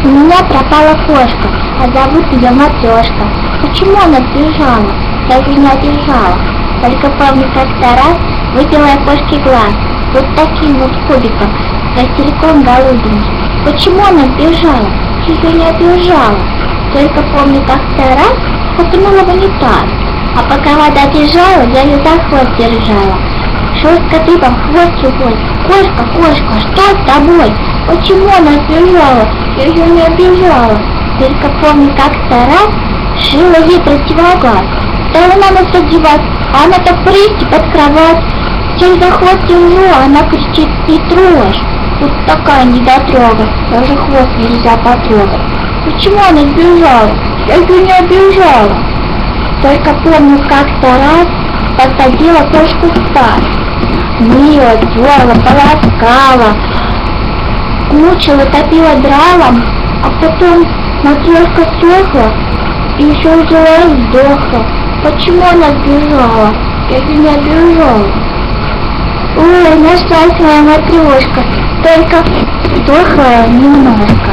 У меня пропала кошка, а зовут ее Матрешка. Почему она сбежала? Я ее не обижала. Только помню, как-то раз выпила я кошке глаз, вот таким вот кубиком, растельком голубеньким. Почему она сбежала? Я ее не обижала. Только помню, как-то раз потянула в унитаз, а пока вода бежала, я ее за хвост держала. Шерстка дыбом, хвост сухой. Кошка, кошка, что с тобой? Почему она сбежала? Я ее не обижала. Только помню, как-то раз шила ей противогаз. Стала на нос одевать, а она так прыгти под кровать. Я за хвост держу, а она кричит: не трожь. Вот такая недотрога, даже хвост нельзя потрогать. Почему она сбежала? Я ее не обижала. Только помню, как-то раз посадила кошку спать. Мыла, терла, полоскала, мучила, топила дравом, а потом Матрешка сохла и еще жила и сдохла. Почему она сбежала? Я ее не обижала. Ой, нашлась моя Матрешка, только сдохла немножко.